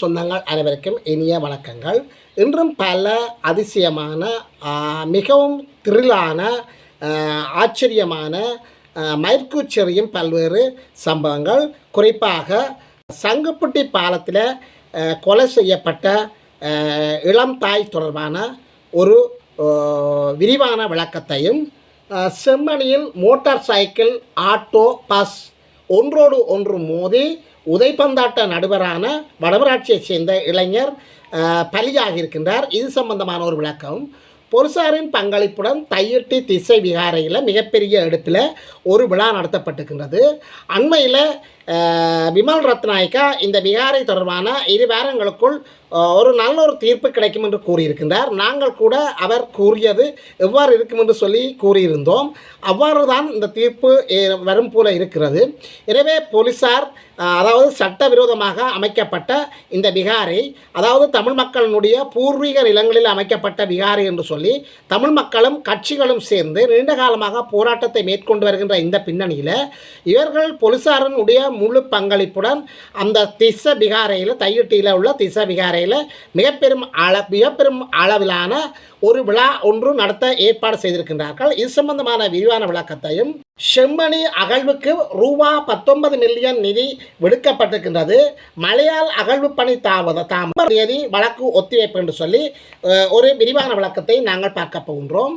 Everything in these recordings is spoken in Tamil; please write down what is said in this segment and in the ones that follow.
சொந்தங்கள் அனைவருக்கும் இனிய வணக்கங்கள். இன்றும் பல அதிசயமான மிகவும் த்ரில்லான ஆச்சரியமான மயிர்கூச்செறியும் பல்வேறு சம்பவங்கள், குறிப்பாக சங்குப்புட்டி பாலத்தில் கொலை செய்யப்பட்ட இளம் தாய் தொடர்பான ஒரு விரிவான விளக்கத்தையும், செம்மணியில் மோட்டார் சைக்கிள் ஆட்டோ பஸ் ஒன்றோடு ஒன்று மோதி உதைப்பந்தாட்ட நடுவரான வடமராட்சியைச் சேர்ந்த இளைஞர் பலியாகியிருக்கின்றார். இது சம்பந்தமான ஒரு விளக்கம். பொலிசாரின் பங்களிப்புடன் தையிட்டி திசை விகாரையில் மிகப்பெரிய எடுப்பில் ஒரு விழா நடத்தப்பட்டிருக்கின்றது. அண்மையில் விமல் ரத்நாயக்கா இந்த விகாரை தொடர்பான 2 வாரங்களுக்குள் ஒரு நல்ல ஒரு தீர்ப்பு கிடைக்கும் என்று கூறியிருக்கின்றார். நாங்கள் கூட அவர் கூறியது எவ்வாறு இருக்கும் என்று சொல்லி கூறியிருந்தோம். அவ்வாறு தான் இந்த தீர்ப்பு வரும் போல இருக்கிறது. எனவே போலீசார் அதாவது சட்டவிரோதமாக அமைக்கப்பட்ட இந்த விகாரை, அதாவது தமிழ் மக்களினுடைய பூர்வீக நிலங்களில் அமைக்கப்பட்ட விகாரை என்று சொல்லி தமிழ் மக்களும் கட்சிகளும் சேர்ந்து நீண்ட காலமாக போராட்டத்தை மேற்கொண்டு வருகின்ற இந்த பின்னணியில் இவர்கள் போலீசாரினுடைய முழு பங்களிப்புடன் அந்த திச விகாரையில், தையிட்டியில் உள்ள திச விகாரையில் மிகப்பெரும் அளவிலான ஒரு விழா ஒன்று நடத்த ஏற்பாடு செய்திருக்கின்றார்கள். இது சம்பந்தமான விரிவான விளக்கத்தையும், செம்மணி அகழ்வுக்கு ரூபா 19 மில்லியன் நிதி விடுக்கப்பட்டிருக்கின்றது, மழையால் அகழ்வு பணி தாமதம் தேதி வழக்கு ஒத்திவைப்பு என்று சொல்லி ஒரு விரிவான விளக்கத்தை நாங்கள் பார்க்க போகின்றோம்.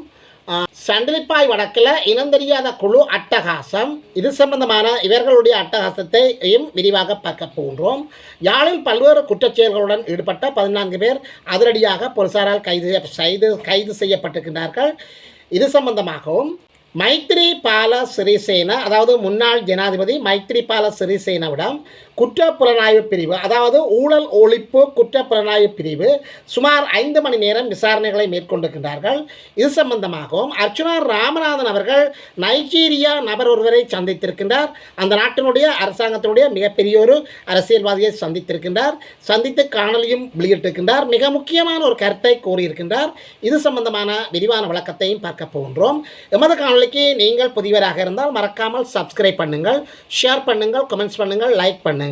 சண்டிலிப்பாய் வடக்கில் இனந்தெரியாத குழு அட்டகாசம், இது சம்பந்தமான இவர்களுடைய அட்டகாசத்தையும் விரிவாக பார்க்க போகின்றோம். யாழில் பல்வேறு குற்றச்செயல்களுடன் ஈடுபட்ட 14 பேர் அதிரடியாக போலீசாரால் கைது செய்யப்பட்டிருக்கின்றார்கள். இது சம்பந்தமாகவும் மைத்ரிபால சிறிசேன, அதாவது முன்னாள் ஜனாதிபதி மைத்ரிபால சிறிசேனவிடம் குற்றப்புலனாய்வு பிரிவு, அதாவது ஊழல் ஒழிப்பு குற்றப்புலனாய்வு பிரிவு சுமார் 5 மணி நேரம் விசாரணைகளை மேற்கொண்டிருக்கின்றார்கள். இது சம்பந்தமாகவும் அர்ச்சுனா ராமநாதன் அவர்கள் நைஜீரியா நபர் ஒருவரை சந்தித்திருக்கின்றார். அந்த நாட்டினுடைய அரசாங்கத்தினுடைய மிகப்பெரிய ஒரு அரசியல்வாதியை சந்தித்திருக்கின்றார். சந்தித்து காணொலியும் வெளியிட்டிருக்கின்றார். மிக முக்கியமான ஒரு கருத்தை கூறியிருக்கின்றார். இது சம்பந்தமான விரிவான விளக்கத்தையும் பார்க்க போகின்றோம். எமது காணொலிக்கு நீங்கள் புதியவராக இருந்தால் மறக்காமல் சப்ஸ்கிரைப் பண்ணுங்கள், ஷேர் பண்ணுங்கள், கமெண்ட்ஸ் பண்ணுங்கள், லைக் பண்ணுங்கள்.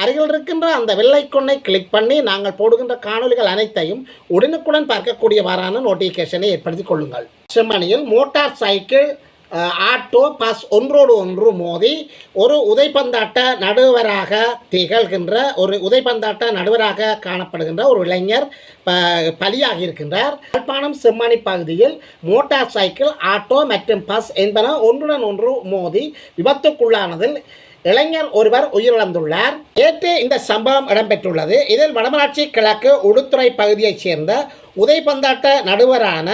அருகில் இருக்கின்ற அந்த வெள்ளை ஐகானை கிளிக் பண்ணி நாங்கள் போடுகின்ற காணொலிகள் அனைத்தையும் உடனுக்குடன் பார்க்கக்கூடியவாறான நோட்டிஃபிகேஷனை ஏற்படுத்திக் கொள்ளுங்கள். செம்மணியில் மோட்டார் சைக்கிள் ஆட்டோ பஸ் ஒன்றோடு ஒன்று மோதி ஒரு உதைப்பந்தாட்ட நடுவராக திகழ்கின்ற, ஒரு உதைப்பந்தாட்ட நடுவராக காணப்படுகின்ற ஒரு இளைஞர் பலியாகி இருக்கின்றார். யாழ்ப்பாணம் செம்மணி பகுதியில் மோட்டார் சைக்கிள் ஆட்டோ மற்றும் பஸ் என்பன ஒன்றுடன் ஒன்று மோதி விபத்துக்குள்ளானதில் இளைஞர் ஒருவர் உயிரிழந்துள்ளார். நேற்று இந்த சம்பவம் இடம்பெற்றுள்ளது. இதில் வடமராட்சி கிழக்கு உடுத்துறை பகுதியைச் சேர்ந்த உதைப்பந்தாட்ட நடுவரான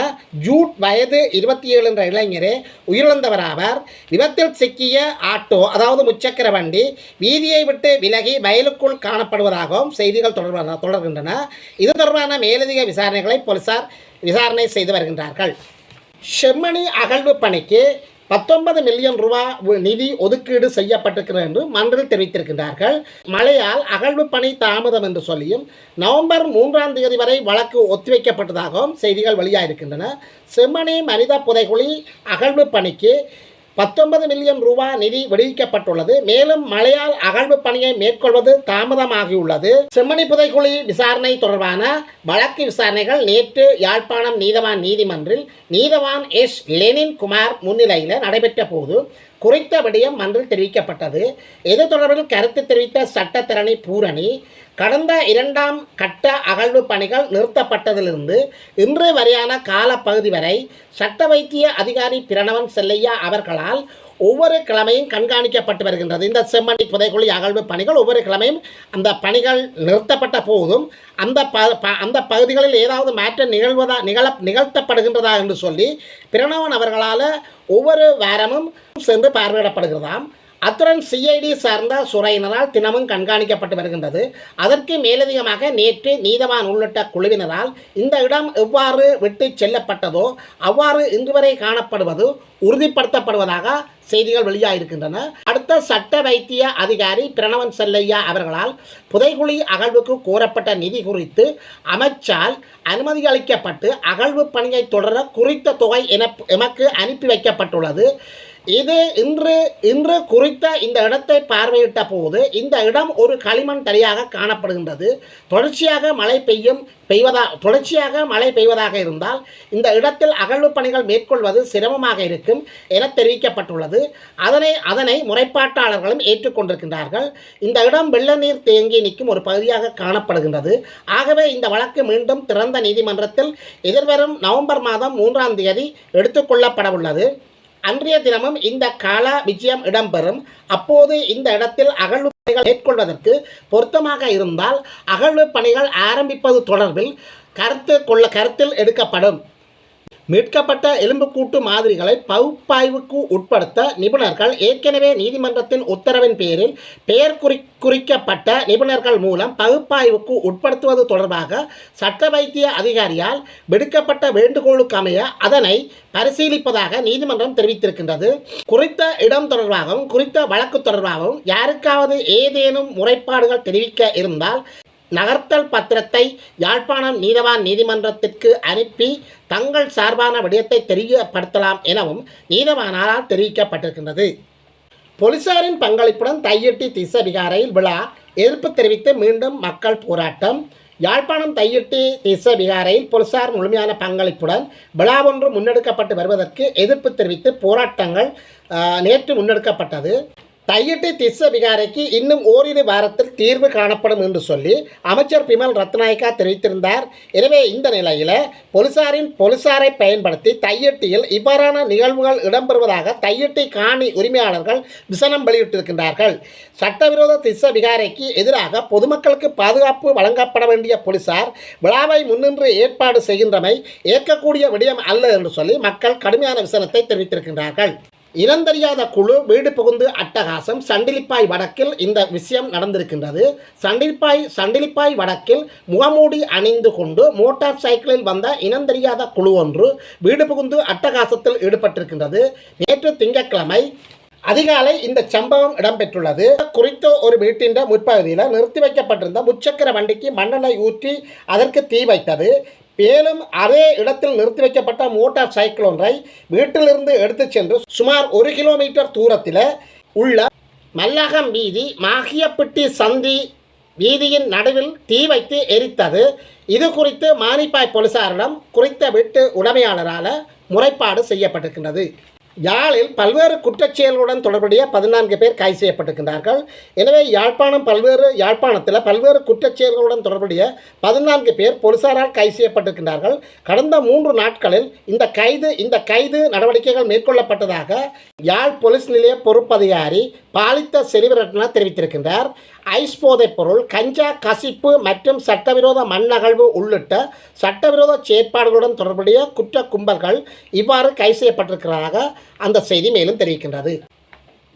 ஜூட் வயது 27 என்ற இளைஞரே உயிரிழந்தவராவார். விபத்தில் சிக்கிய ஆட்டோ, அதாவது முச்சக்கர வண்டி வீதியை விட்டு விலகி வயலுக்குள் காணப்படுவதாகவும் செய்திகள் தொடர்கின்றன. இது தொடர்பான மேலதிக விசாரணைகளை போலீசார் விசாரணை செய்து வருகின்றார்கள். செம்மணி அகழ்வு பணிக்கு 19 மில்லியன் ரூபா நிதி ஒதுக்கீடு செய்யப்பட்டிருக்கிறது என்று மன்றில் தெரிவித்திருக்கின்றார்கள். மழையால் அகழ்வு பணி தாமதம் என்று சொல்லியும் நவம்பர் 3ஆம் தேதி வரை வழக்கு ஒத்திவைக்கப்பட்டதாகவும் செய்திகள் வெளியாகிருக்கின்றன. செம்மணி மனித புதைகுழி அகழ்வு பணிக்கு 19 மில்லியன் ரூபா நிதி விடுவிக்கப்பட்டுள்ளது. மேலும் மழையால் அகழ்வு பணியை மேற்கொள்வது தாமதமாகியுள்ளது. செம்மணி புதைக்குழி விசாரணை தொடர்பான வழக்கு விசாரணைகள் நேற்று யாழ்ப்பாணம் நீதவான் நீதிமன்றில் நீதவான் எஸ் லெனின் குமார் முன்னிலையில் நடைபெற்ற போது குறித்த விடயம் மன்றில் தெரிவிக்கப்பட்டது. இது தொடர்பில் கருத்து தெரிவித்த சட்டத்தரணி பூரணி, கடந்த 2ஆம் கட்ட அகழ்வு பணிகள் நிறுத்தப்பட்டதிலிருந்து இன்று வரையான காலப்பகுதி வரை சட்ட வைத்திய அதிகாரி பிரணவன் செல்லையா அவர்களால் ஒவ்வொரு கிழமையும் கண்காணிக்கப்பட்டு வருகின்றது. இந்த செம்மணி புதைக்குழி அகழ்வு பணிகள் ஒவ்வொரு கிழமையும் அந்த பணிகள் நிறுத்தப்பட்ட போதும் அந்த பகுதிகளில் ஏதாவது மாற்றம் நிகழ்த்தப்படுகின்றதா என்று சொல்லி பிரணவன் அவர்களால் ஒவ்வொரு வாரமும் சென்று பார்வையிடப்படுகிறதாம். அத்துடன் சிஐடி சார்ந்த சுரையினரால் தினமும் கண்காணிக்கப்பட்டு வருகின்றது. அதற்கு மேலதிகமாக நேற்று நீதவான் உள்ளிட்ட குழுவினரால் இந்த இடம் எவ்வாறு விட்டு செல்லப்பட்டதோ அவ்வாறு இன்று வரை காணப்படுவது உறுதிப்படுத்தப்படுவதாக செய்திகள் வெளியாகிருக்கின்றன. அடுத்த சட்ட வைத்திய அதிகாரி பிரணவன் செல்லையா அவர்களால் புதைகுழி அகழ்வுக்கு கோரப்பட்ட நிதி குறித்து அமைச்சால் அனுமதி அளிக்கப்பட்டு அகழ்வு பணியை தொடர குறித்த தொகை எமக்கு அனுப்பி வைக்கப்பட்டுள்ளது. இது இன்று குறித்த இந்த இடத்தை பார்வையிட்ட போது இந்த இடம் ஒரு களிமண் தரையாக காணப்படுகின்றது. தொடர்ச்சியாக மழை பெய்வதாக இருந்தால் இந்த இடத்தில் அகழ்வு பணிகள் மேற்கொள்வது சிரமமாக இருக்கும் என தெரிவிக்கப்பட்டுள்ளது. அதனை முறைப்பாட்டாளர்களும் ஏற்றுக்கொண்டிருக்கின்றார்கள். இந்த இடம் வெள்ள நீர் தேங்கி நிற்கும் ஒரு பகுதியாக காணப்படுகின்றது. ஆகவே இந்த வழக்கு மீண்டும் திறந்த நீதிமன்றத்தில் எதிர்வரும் நவம்பர் மாதம் 3ஆம் தேதி எடுத்துக்கொள்ளப்படவுள்ளது. அன்றைய தினமும் இந்த கால விஜயம் இடம்பெறும். அப்போது இந்த இடத்தில் அகழ்வு பணிகள் மேற்கொள்வதற்கு பொருத்தமாக இருந்தால் அகழ்வு பணிகள் ஆரம்பிப்பது தொடர்பில் கருத்தில் எடுக்கப்படும். மீட்கப்பட்ட எலும்புக்கூட்டு மாதிரிகளை பகுப்பாய்வுக்கு உட்படுத்த நிபுணர்கள் ஏற்கனவே நீதிமன்றத்தின் உத்தரவின் பேரில் பெயர் குறிக்கப்பட்ட நிபுணர்கள் மூலம் பகுப்பாய்வுக்கு உட்படுத்துவது தொடர்பாக சட்ட வைத்திய அதிகாரியால் விடுக்கப்பட்ட வேண்டுகோளுக்கு அமைய அதனை பரிசீலிப்பதாக நீதிமன்றம் தெரிவித்திருக்கின்றது. குறித்த இடம் தொடர்பாகவும் குறித்த வழக்கு தொடர்பாகவும் யாருக்காவது ஏதேனும் முறைப்பாடுகள் தெரிவிக்க இருந்தால் நகர்த்தல் பத்திரத்தை யாழ்ப்பாணம் நீதவான் நீதிமன்றத்திற்கு அனுப்பி தங்கள் சார்பான விடயத்தை தெரியப்படுத்தலாம் எனவும் நீதவானால் தெரிவிக்கப்பட்டிருக்கின்றது. போலீசாரின் பங்களிப்புடன் தையிட்டி திஸ்ஸவிகாரையில் விழா எதிர்ப்பு தெரிவித்து மீண்டும் மக்கள் போராட்டம். யாழ்ப்பாணம் தையிட்டி திஸ்ஸவிகாரையில் போலீசார் முழுமையான பங்களிப்புடன் விழா ஒன்று முன்னெடுக்கப்பட்டு வருவதற்கு எதிர்ப்பு தெரிவித்து போராட்டங்கள் நேற்று முன்னெடுக்கப்பட்டது. தையிட்டி திஸ்ஸவிகாரைக்கு இன்னும் ஓரிரு வாரத்தில் தீர்வு காணப்படும் என்று சொல்லி அமைச்சர் பிமல் ரத்நாயக்கா தெரிவித்திருந்தார். எனவே இந்த நிலையில் போலீசாரை பயன்படுத்தி தையிட்டியில் இவ்வாறான நிகழ்வுகள் இடம்பெறுவதாக தையிட்டி காணி உரிமையாளர்கள் விசனம் வெளியிட்டிருக்கின்றார்கள். சட்டவிரோத திஸ்ஸவிகாரைக்கு எதிராக பொதுமக்களுக்கு பாதுகாப்பு வழங்கப்பட வேண்டிய போலீசார் விழாவை முன்னின்று ஏற்பாடு செய்கின்றமை ஏற்கக்கூடிய விடயம் அல்ல என்று சொல்லி மக்கள் கடுமையான விசனத்தை தெரிவித்திருக்கின்றார்கள். இனந்தெரியாத குழு வீடு புகுந்து அட்டகாசம். சண்டிலிப்பாய் வடக்கில் இந்த விஷயம் நடந்திருக்கின்றது. சண்டிலிப்பாய் வடக்கில் முகமூடி அணிந்து கொண்டு மோட்டார் சைக்கிளில் வந்த இனந்தெரியாத குழு ஒன்று வீடு புகுந்து அட்டகாசத்தில் ஈடுபட்டிருக்கின்றது. நேற்று திங்கட்கிழமை அதிகாலை இந்த சம்பவம் இடம்பெற்றுள்ளது. குறித்த ஒரு வீட்டின் முற்பகுதியில் நிறுத்தி வைக்கப்பட்டிருந்த முச்சக்கர வண்டிக்கு மண்ணெண்ணெய் ஊற்றி அதற்கு தீ வைத்தது. மேலும் அதே இடத்தில் நிறுத்தி வைக்கப்பட்ட மோட்டார் சைக்கிள் ஒன்றை வீட்டிலிருந்து எடுத்து சென்று சுமார் 1 கிலோமீட்டர் தூரத்தில் உள்ள மல்லகம் வீதி மாகியப்பட்டி சந்தி வீதியின் நடுவில் தீ வைத்து எரித்தது. இது குறித்து மானிப்பாய் போலீசாரிடம் குறித்த வீட்டு உடைமையாளரால் முறைப்பாடு செய்யப்பட்டிருக்கின்றது. யாழில் பல்வேறு குற்றச்செயல்களுடன் தொடர்புடைய 14 பேர் கைது செய்யப்பட்டிருக்கின்றார்கள். எனவே யாழ்ப்பாணத்தில் பல்வேறு குற்றச்செயல்களுடன் தொடர்புடைய 14 பேர் போலீசாரால் கைது செய்யப்பட்டிருக்கின்றார்கள். கடந்த 3 நாட்களில் இந்த கைது நடவடிக்கைகள் மேற்கொள்ளப்பட்டதாக யாழ் போலீஸ் நிலைய பொறுப்பதிகாரி பாலித்த செல்வரட்ன தெரிவித்திருக்கின்றார். ஐஸ் போதைப் பொருள், கஞ்சா, கசிப்பு மற்றும் சட்டவிரோத மண்ணகழ்வு உள்ளிட்ட சட்டவிரோத செயற்பாடுகளுடன் தொடர்புடைய குற்ற கும்பல்கள் இவ்வாறு கைது செய்யப்பட்டிருக்கிறதாக அந்த செய்தி மேலும் தெரிவிக்கின்றது.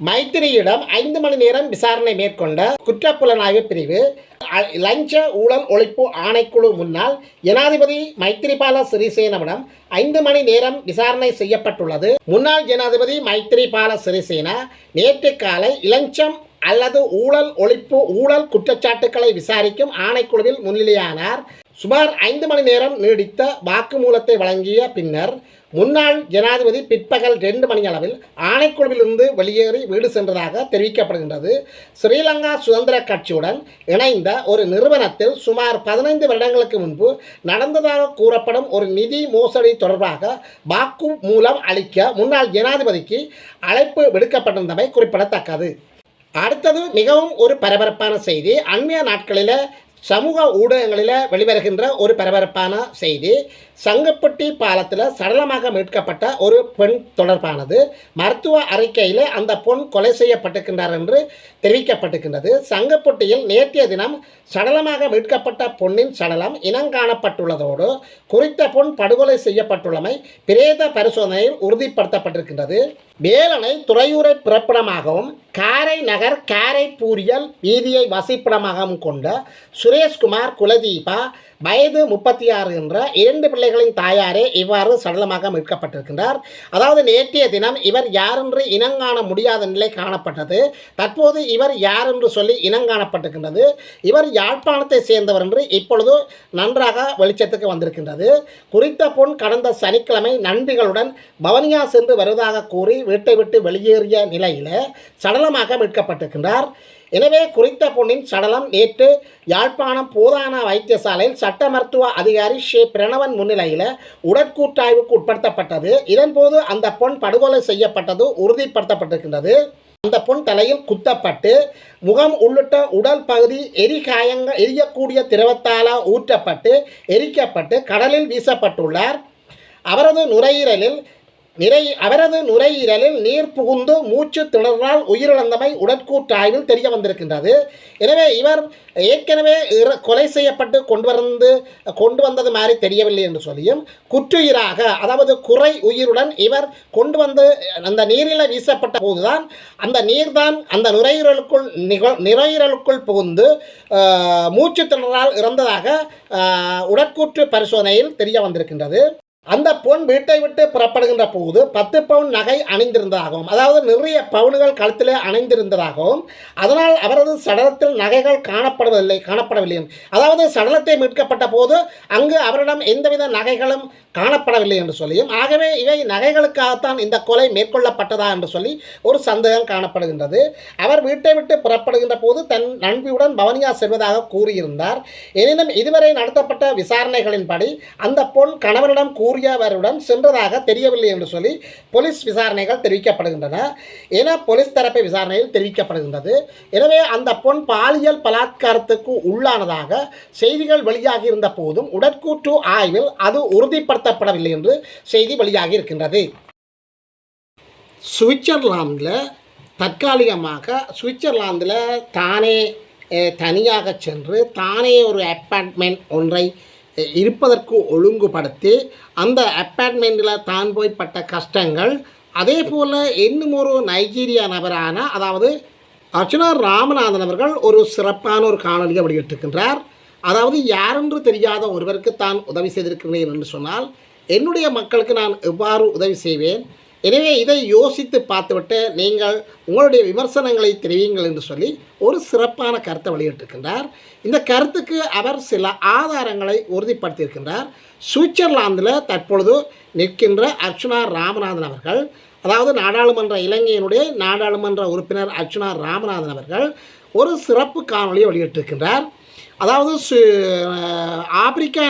மைத்திரியிடம் 5 மணி நேரம் விசாரணை மேற்கொண்ட குற்றப்புலனாய்வு பிரிவு. லஞ்ச ஊழல் ஒழிப்பு ஆணைக்குழு முன்னாள் ஜனாதிபதி மைத்திரிபால சிறிசேனவிடம் 5 மணி நேரம் விசாரணை செய்யப்பட்டுள்ளது. முன்னாள் ஜனாதிபதி மைத்திரிபால சிறிசேனா நேற்று காலை இளஞ்சம் அல்லது ஊழல் குற்றச்சாட்டுக்களை விசாரிக்கும் ஆணைக்குழுவில் முன்னிலையானார். சுமார் 5 மணி நேரம் நீடித்த வாக்குமூலத்தை வழங்கிய பின்னர் முன்னாள் ஜனாதிபதி பிற்பகல் 2 மணி அளவில் ஆணைக்குழுவிலிருந்து வெளியேறி வீடு சென்றதாக தெரிவிக்கப்படுகின்றது. ஸ்ரீலங்கா சுதந்திர கட்சியுடன் இணைந்த ஒரு நிறுவனத்தில் சுமார் 15 வருடங்களுக்கு முன்பு நடந்ததாக கூறப்படும் ஒரு நிதி மோசடி தொடர்பாக வாக்குமூலம் அளிக்க முன்னாள் ஜனாதிபதிக்கு அழைப்பு விடுக்கப்பட்டிருந்தமை குறிப்பிடத்தக்கது. அடுத்தது மிகவும் ஒரு பரபரப்பான செய்தி. அண்மைய நாட்களில் சமூக ஊடகங்களில் வெளிவருகின்ற ஒரு பரபரப்பான செய்தி. சங்கப்பட்டி பாலத்தில் சடலமாக மீட்கப்பட்ட ஒரு பெண் தொடர்பானது. மருத்துவ அறிக்கையில் அந்த பெண் கொலை செய்யப்பட்டிருக்கின்றார் என்று தெரிவிக்கப்பட்டிருக்கின்றது. சங்கப்பட்டியில் நேற்றைய தினம் சடலமாக மீட்கப்பட்ட பொண்ணின் சடலம் இனங்காணப்பட்டுள்ளதோடு குறித்த பொன் படுகொலை செய்யப்பட்டுள்ளமை பிரேத பரிசோதனையில் உறுதிப்படுத்தப்பட்டிருக்கின்றது. வேலனை துறையூரை பிறப்பிடமாகவும் காரை நகர் காரை பூரியல் வீதியை வசிப்பிடமாகவும் கொண்ட சுரேஷ்குமார், குலதீபா, வயது 36 என்ற 2 பிள்ளைகளின் தாயாரே இவ்வாறு சடலமாக மீட்கப்பட்டிருக்கின்றார். அதாவது நேற்றைய தினம் இவர் யாரென்று இனங்காண முடியாத நிலை காணப்பட்டது. தற்போது இவர் யார் என்று சொல்லி இனங்காணப்பட்டிருக்கின்றது. இவர் யாழ்ப்பாணத்தை சேர்ந்தவர் என்று இப்பொழுது நன்றாக வெளிச்சத்துக்கு வந்திருக்கின்றது. குறித்த பொன் கடந்த சனிக்கிழமை நண்பிகளுடன் பவனியா சென்று வருவதாக கூறி வீட்டை விட்டு வெளியேறிய நிலையில் சடலமாக மீட்கப்பட்டிருக்கின்றார். எனவே குறித்த பொண்ணின் சடலம் நேற்று யாழ்ப்பாணம் போதான வைத்தியசாலையில் சட்ட மருத்துவ அதிகாரி ஷே பிரணவன் முன்னிலையில் உடற்கூற்றாய்வுக்கு உட்படுத்தப்பட்டது. இதன்போது அந்த பொன் படுகொலை செய்யப்பட்டது உறுதிப்படுத்தப்பட்டிருக்கின்றது. அந்த பொன் தலையில் குத்தப்பட்டு முகம் உள்ளிட்ட உடல் பகுதி எரியக்கூடிய திரவத்தால் ஊற்றப்பட்டு எரிக்கப்பட்டு கடலில் வீசப்பட்டுள்ளார். அவரது நுரையீரலில் நீர் புகுந்து மூச்சு திணறால் உயிரிழந்தமை உடற்கூற்றாய்வில் தெரிய வந்திருக்கின்றது. எனவே இவர் ஏற்கனவே கொலை செய்யப்பட்டு கொண்டு வந்தது மாதிரி தெரியவில்லை என்று சொல்லியும் குற்றுயிராக, அதாவது குறை உயிருடன் இவர் கொண்டு வந்து அந்த நீரில் வீசப்பட்ட போதுதான் அந்த நீர்தான் அந்த நுரையீரலுக்குள் புகுந்து மூச்சு திணறால் இறந்ததாக உடற்கூற்று பரிசோதனையில் தெரிய வந்திருக்கின்றது. அந்த பொன் வீட்டை விட்டு புறப்படுகின்ற போது 10 பவுன் நகை அணிந்திருந்ததாகவும், அதாவது நிறைய பவுன்கள் கழுத்தில் அணிந்திருந்ததாகவும், அதனால் அவரது சடலத்தில் நகைகள் காணப்படவில்லை. அதாவது சடலத்தை மீட்கப்பட்ட போது அங்கு அவரிடம் எந்தவித நகைகளும் காணப்படவில்லை என்று சொல்லியும், ஆகவே இவை நகைகளுக்காகத்தான் இந்த கொலை மேற்கொள்ளப்பட்டதா என்று சொல்லி ஒரு சந்தேகம் காணப்படுகின்றது. அவர் வீட்டை விட்டு புறப்படுகின்ற போது தன் நண்பியுடன் பவனியா செல்வதாக கூறியிருந்தார். எனினும் இதுவரை நடத்தப்பட்ட விசாரணைகளின்படி அந்த பொன் கணவனிடம் கூறியவருடன் சென்றதாக தெரியவில்லை என்று சொல்லி போலீஸ் விசாரணைகள் தெரிவிக்கப்படுகின்றன என போலீஸ் தரப்பு விசாரணையில் தெரிவிக்கப்படுகின்றது. எனவே அந்த பொன் பாலியல் பலாத்காரத்துக்கு உள்ளானதாக செய்திகள் வெளியாகி இருந்த போதும் உடற்கூற்று ஆய்வில் அது உறுதிப்படுத்தப்படவில்லை என்று செய்தி வெளியாகி இருக்கின்றது. சுவிட்சர்லாந்தில் தற்காலிகமாக தானே தனியாக சென்று தானே ஒரு அப்பார்ட்மெண்ட் ஒன்றை இருப்பதற்கு ஒழுங்குபடுத்தி அந்த அப்பார்ட்மெண்ட்டில் தான் போய்பட்ட கஷ்டங்கள், அதே போல் இன்னும் ஒரு நைஜீரியா நபரான அதாவது அர்ச்சனா ராமநாதன் அவர்கள் ஒரு சிறப்பான ஒரு காணொலியை வெளியிட்டிருக்கின்றார். அதாவது யாரென்று தெரியாத ஒருவருக்கு தான் உதவி செய்திருக்கிறேன் என்று சொன்னால் என்னுடைய மக்களுக்கு நான் எவ்வாறு உதவி செய்வேன், எனவே இதை யோசித்து பார்த்துவிட்டு நீங்கள் உங்களுடைய விமர்சனங்களை தெரிவிங்கள் என்று சொல்லி ஒரு சிறப்பான கருத்தை வெளியிட்டிருக்கின்றார். இந்த கருத்துக்கு அவர் சில ஆதாரங்களை உறுதிப்படுத்தியிருக்கின்றார். சுவிட்சர்லாந்தில் தற்பொழுது நிற்கின்ற அர்ச்சனா ராமநாதன் அவர்கள், அதாவது இலங்கையினுடைய நாடாளுமன்ற உறுப்பினர் அர்ச்சனா ராமநாதன் அவர்கள் ஒரு சிறப்பு காணொலியை வெளியிட்டிருக்கின்றார். அதாவது ஆப்பிரிக்கா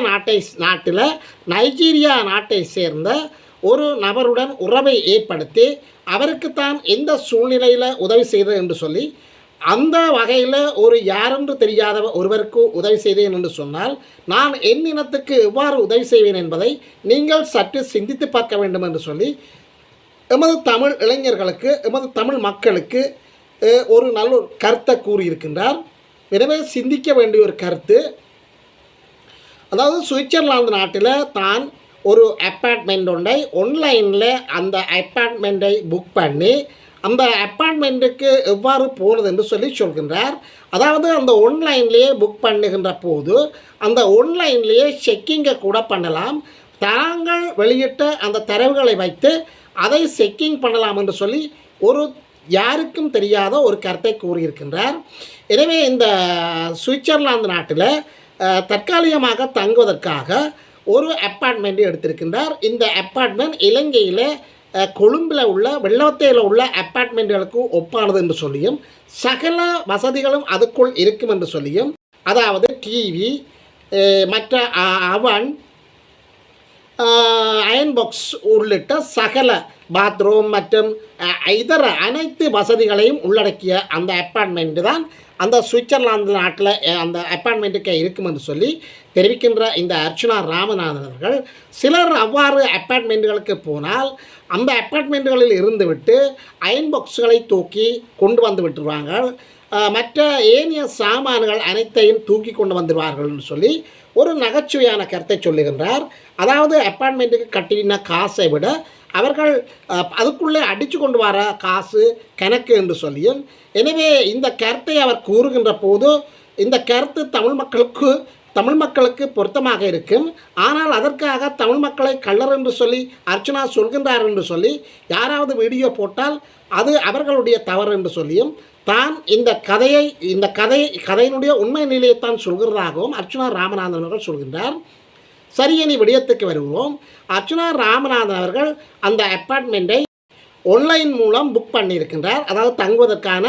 நாட்டில் நைஜீரியா நாட்டை சேர்ந்த ஒரு நபருடன் உறவை ஏற்படுத்தி அவருக்குத்தான் எந்த சூழ்நிலையில் உதவி செய்தது என்று சொல்லி அந்த வகையில் ஒரு யாரென்று தெரியாத ஒருவருக்கு உதவி செய்தேன் என்று சொன்னால் நான் என் இனத்துக்கு எவ்வாறு உதவி செய்வேன் என்பதை நீங்கள் சற்று சிந்தித்து பார்க்க வேண்டும் என்று சொல்லி எமது தமிழ் இளைஞர்களுக்கு, எமது தமிழ் மக்களுக்கு ஒரு நல்ல கருத்தை கூறியிருக்கின்றார். எனவே சிந்திக்க வேண்டிய ஒரு கருத்து. அதாவது சுவிட்சர்லாந்து நாட்டில் தான் ஒரு அப்பார்ட்மெண்ட் ஒன்றை ஆன்லைனில் அந்த அப்பார்ட்மெண்ட்டை புக் பண்ணி அந்த அப்பார்ட்மெண்ட்டுக்கு எவ்வாறு போனது என்று சொல்கின்றார். அதாவது அந்த ஆன்லைன்லேயே புக் பண்ணுகின்ற போது அந்த ஆன்லைன்லேயே செக்கிங்கை கூட பண்ணலாம். தாங்கள் வெளியிட்ட அந்த தரவுகளை வைத்து அதை செக்கிங் பண்ணலாம் என்று சொல்லி ஒரு யாருக்கும் தெரியாத ஒரு கருத்தை கூறியிருக்கின்றார். எனவே இந்த சுவிட்சர்லாந்து நாட்டில் தற்காலிகமாக தங்குவதற்காக ஒரு அப்பார்ட்மெண்ட்டை எடுத்திருக்கின்றார். இந்த அப்பார்ட்மெண்ட் இலங்கையில் கொழும்பில் உள்ள வெள்ளவத்தையில் உள்ள அப்பார்ட்மெண்ட்டுகளுக்கு ஒப்பானது என்று சொல்லியும் சகல வசதிகளும் அதுக்குள் இருக்கும் என்று சொல்லியும், அதாவது டிவி, மற்ற அவன், அயன் பாக்ஸ் உள்ளிட்ட சகல பாத்ரூம் மற்றும் இதர அனைத்து வசதிகளையும் உள்ளடக்கிய அந்த அப்பார்ட்மெண்ட்டு தான் அந்த சுவிட்சர்லாந்து நாட்டில் அந்த அப்பார்ட்மெண்ட்டுக்கு இருக்கும் என்று சொல்லி தெரிவிக்கின்ற இந்த அர்ச்சனா ராமநாதன் அவர்கள், சிலர் அவ்வாறு அப்பார்ட்மெண்ட்டுகளுக்கு போனால் அந்த அப்பார்ட்மெண்ட்டுகளில் இருந்துவிட்டு அயன் பாக்ஸுகளை தூக்கி கொண்டு வந்து விட்டுருவாங்க, மற்ற ஏனைய சாமான்கள் அனைத்தையும் தூக்கி கொண்டு வந்துடுவார்கள் என்று சொல்லி ஒரு நகைச்சுவையான கருத்தை சொல்லுகின்றார். அதாவது அப்பார்ட்மெண்ட்டுக்கு கட்டின காசை விட அவர்கள் அதுக்குள்ளே அடித்து கொண்டு வர காசு கணக்கு என்று சொல்லியும், எனவே இந்த கருத்தை அவர் கூறுகின்ற போது இந்த கருத்து தமிழ் மக்களுக்கு தமிழ் மக்களுக்கு பொருத்தமாக இருக்கும். ஆனால் அதற்காக தமிழ் மக்களை கள்ளர் என்று சொல்லி அர்ச்சனா சொல்கின்றார் என்று சொல்லி யாராவது வீடியோ போட்டால் அது அவர்களுடைய தவறு என்று சொல்லியும் தான் இந்த கதையினுடைய உண்மை நிலையைத்தான் சொல்கிறதாகவும் அர்ச்சனா ராமநாதன் அவர்கள் சொல்கின்றார். சரியணி விடயத்துக்கு வருவோம். அர்ச்சனா ராமநாதன் அவர்கள் அந்த அப்பார்ட்மெண்ட்டை ஆன்லைன் மூலம் புக் பண்ணியிருக்கின்றார். அதாவது தங்குவதற்கான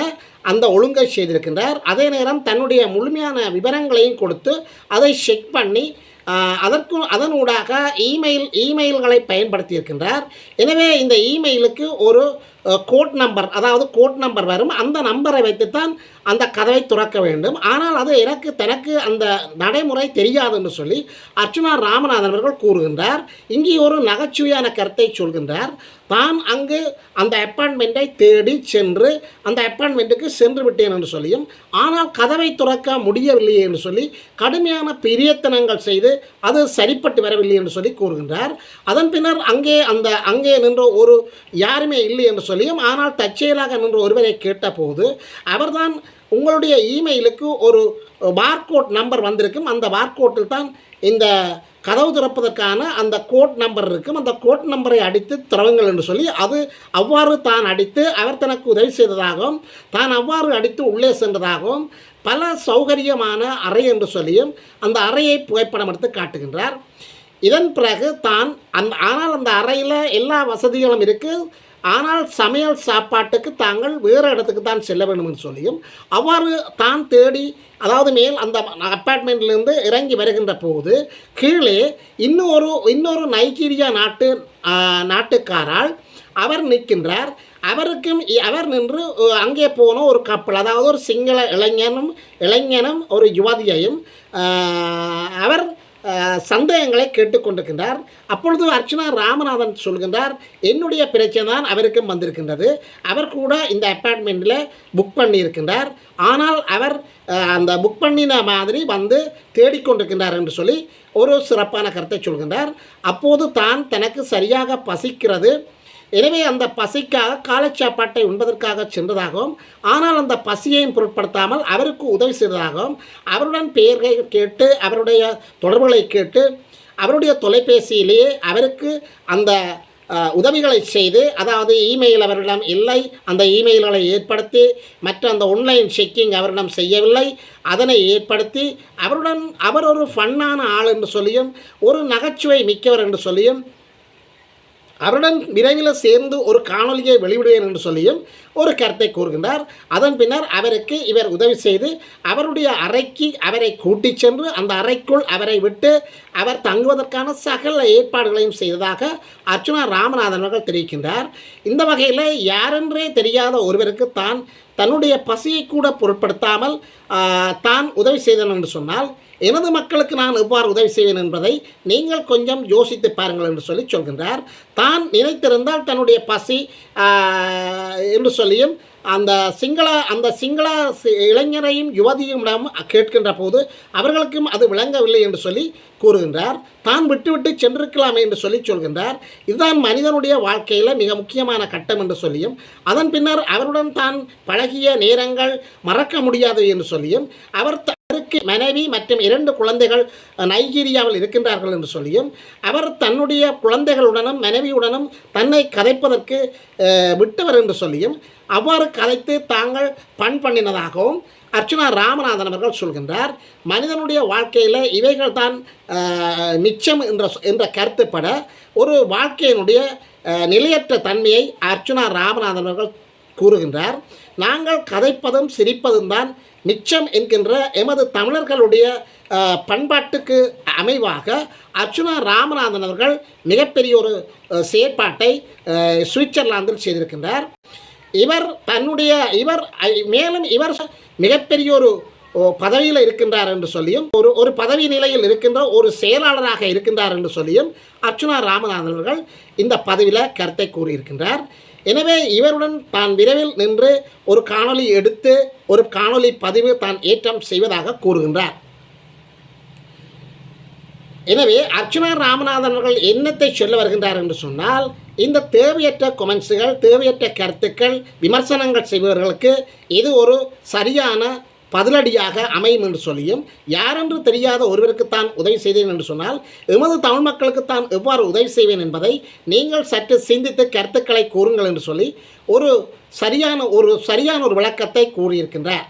அந்த ஒழுங்கை செய்திருக்கின்றார். அதே நேரம் தன்னுடைய முழுமையான விவரங்களையும் கொடுத்து அதை செக் பண்ணி அதனூடாக இமெயில்களை பயன்படுத்தியிருக்கின்றார். எனவே இந்த இமெயிலுக்கு ஒரு கோட் நம்பர் வரும். அந்த நம்பரை வைத்துத்தான் அந்த கதவை துறக்க வேண்டும். ஆனால் அது தனக்கு அந்த நடைமுறை தெரியாது என்று சொல்லி அர்ச்சனா ராமநாதன் அவர்கள் கூறுகின்றார். இங்கே ஒரு நகைச்சுவையான கருத்தை சொல்கின்றார். தான் அங்கு அந்த அப்பார்ட்மெண்ட்டை தேடி சென்று அந்த அப்பார்ட்மெண்ட்டுக்கு சென்று விட்டேன் என்று சொல்லியும் ஆனால் கதவை துறக்க முடியவில்லை என்று சொல்லி கடுமையான பிரியத்தனங்கள் செய்து அது சரிப்பட்டு வரவில்லை என்று சொல்லி கூறுகின்றார். அதன் பின்னர் அங்கே நின்ற ஒரு யாருமே இல்லை என்று சொல்லியும் ஆனால் தற்செயலாக நின்ற ஒருவரை கேட்டபோது அவர்தான் உங்களுடைய இமெயிலுக்கு ஒரு பார்கோட் நம்பர் வந்திருக்கும், அந்த பார்கோட்டில் தான் இந்த கதவு திறப்பதற்கான அந்த கோட் நம்பர் இருக்கும், அந்த கோட் நம்பரை அடித்து திறவுங்கள் என்று சொல்லி அது அவ்வாறு தான் அடித்து அவர் தனக்கு உதவி செய்ததாகவும் தான் அவ்வாறு அடித்து உள்ளே சென்றதாகவும் பல சௌகரியமான அறை என்று சொல்லியும் அந்த அறையை புகைப்படம் எடுத்து காட்டுகின்றார். இதன் பிறகு ஆனால் அந்த அறையில் எல்லா வசதிகளும் இருக்குது, ஆனால் சமையல் சாப்பாட்டுக்கு தாங்கள் வேறு இடத்துக்கு தான் செல்ல வேண்டும் என்று சொல்லியும் அவ்வாறு தான் தேடி அதாவது மேல் அந்த அப்பார்ட்மெண்ட்லேருந்து இறங்கி வருகின்ற போது கீழே இன்னொரு நைஜீரியா நாட்டுக்காரால் அவர் நிற்கின்றார். அவர் நின்று அங்கே போன ஒரு கப்பல், அதாவது ஒரு சிங்கள இளைஞனும் ஒரு யுவதியையும் அவர் சந்தேகங்களை கேட்டுக்கொண்டிருக்கின்றார். அப்பொழுது அர்ச்சனா ராமநாதன் சொல்கின்றார், என்னுடைய பிரச்சனை தான் அவருக்கும் வந்திருக்கின்றது, அவர் கூட இந்த அப்பார்ட்மெண்ட்டில் புக் பண்ணியிருக்கின்றார், ஆனால் அவர் அந்த புக் பண்ணின மாதிரி வந்து தேடிக்கொண்டிருக்கின்றார் என்று சொல்லி ஒரு சிறப்பான கருத்தை சொல்கின்றார். அப்போது தனக்கு சரியாக பசிக்கிறது, எனவே அந்த பசிக்காக காலைச்சாப்பாட்டை உண்பதற்காக சென்றதாகவும் ஆனால் அந்த பசியையும் பொருட்படுத்தாமல் அவருக்கு உதவி செய்ததாகவும் அவருடன் பெயர்களை கேட்டு அவருடைய தொடர்புகளை கேட்டு அவருடைய தொலைபேசியிலேயே அவருக்கு அந்த உதவிகளை செய்து அதாவது இமெயில் அவரிடம் இல்லை, அந்த இமெயில்களை ஏற்படுத்தி மற்ற அந்த ஆன்லைன் செக்கிங் அவரிடம் செய்யவில்லை, அதனை ஏற்படுத்தி அவர் ஒரு ஃபன்னான ஆள் என்று சொல்லியும் ஒரு நகைச்சுவை மிக்கவர் என்று சொல்லியும் அவருடன் விரைவில் சேர்ந்து ஒரு காணொலியை வெளிவிடுவேன் என்று சொல்லியும் ஒரு கருத்தை கூறுகின்றார். அதன் பின்னர் அவருக்கு இவர் உதவி செய்து அவருடைய அறைக்கு அவரை கூட்டிச் சென்று அந்த அறைக்குள் அவரை விட்டு அவர் தங்குவதற்கான சகல ஏற்பாடுகளையும் செய்ததாக அர்ச்சனா ராமநாதன் அவர்கள் தெரிவிக்கின்றார். இந்த வகையில் யாரென்றே தெரியாத ஒருவருக்கு தன்னுடைய பசியை கூட பொருட்படுத்தாமல் தான் உதவி செய்தேன் என்று சொன்னால் எனது மக்களுக்கு நான் எவ்வாறு உதவி செய்வேன் என்பதை நீங்கள் கொஞ்சம் யோசித்து பாருங்கள் என்று சொல்கின்றார். தான் நினைத்திருந்தால் தன்னுடைய பசி என்று சொல்லியும் அந்த சிங்கள இளைஞரையும் யுவதியுமிடம் கேட்கின்ற போது அவர்களுக்கும் அது விளங்கவில்லை என்று சொல்லி கூறுகின்றார். தான் விட்டு சென்றிருக்கலாமே என்று சொல்கின்றார். இதுதான் மனிதனுடைய வாழ்க்கையில் மிக முக்கியமான கட்டம் என்று சொல்லியும் அதன் பின்னர் அவருடன் தான் பழகிய நேரங்கள் மறக்க முடியாது என்று சொல்லியும் அவருக்கு மனைவி மற்றும் 2 குழந்தைகள் நைஜீரியாவில் இருக்கின்றார்கள் என்று சொல்லியும் அவர் தன்னுடைய குழந்தைகளுடனும் மனைவியுடனும் தன்னை கதைப்பதற்கு விட்டவர் என்று சொல்லியும் அவ்வாறு கதைத்து தாங்கள் பண்ணினதாகவும் அர்ச்சனா ராமநாதன் அவர்கள் சொல்கின்றார். மனிதனுடைய வாழ்க்கையில் இவைகள் தான் மிச்சம் என்ற கருத்துப்பட ஒரு வாழ்க்கையினுடைய நிலையற்ற தன்மையை அர்ச்சனா ராமநாதன் அவர்கள் கூறுகின்றார். நாங்கள் கதைப்பதும் சிரிப்பதும் தான் மிச்சம் என்கின்ற எமது தமிழர்களுடைய பண்பாட்டுக்கு அமைவாக அர்ச்சனா ராமநாதன் அவர்கள் மிகப்பெரிய ஒரு செயற்பாட்டை சுவிட்சர்லாந்தில் செய்திருக்கின்றார். மேலும் இவர் மிகப்பெரிய ஒரு பதவியில் இருக்கின்றார் என்று சொல்லியும் ஒரு பதவி நிலையில் இருக்கின்ற ஒரு செயலாளராக இருக்கின்றார் என்று சொல்லியும் அர்ச்சனா ராமநாதன் அவர்கள் இந்த பதவியில் கருத்தை கூறியிருக்கின்றார். எனவே இவருடன் தான் விரைவில் நின்று ஒரு காணொளி எடுத்து ஒரு காணொளி பதிவு தான் ஏற்றம் செய்வதாக கூறுகின்றார். எனவே அர்ச்சனா ராமநாதன் அவர்கள் என்னத்தை சொல்ல வருகின்றார் என்று சொன்னால் இந்த தேவையற்ற கொமெண்ட்ஸுகள் தேவையற்ற கருத்துக்கள் விமர்சனங்கள் செய்பவர்களுக்கு இது ஒரு சரியான பதிலடியாக அமையும் என்று சொல்லியும், யாரென்று தெரியாத ஒருவருக்குத்தான் உதவி செய்தேன் என்று சொன்னால் எமது தமிழ் மக்களுக்குத்தான் எவ்வாறு உதவி செய்வேன் என்பதை நீங்கள் சற்று சிந்தித்து கருத்துக்களை கூறுங்கள் என்று சொல்லி ஒரு சரியான ஒரு விளக்கத்தை கூறியிருக்கின்றார்.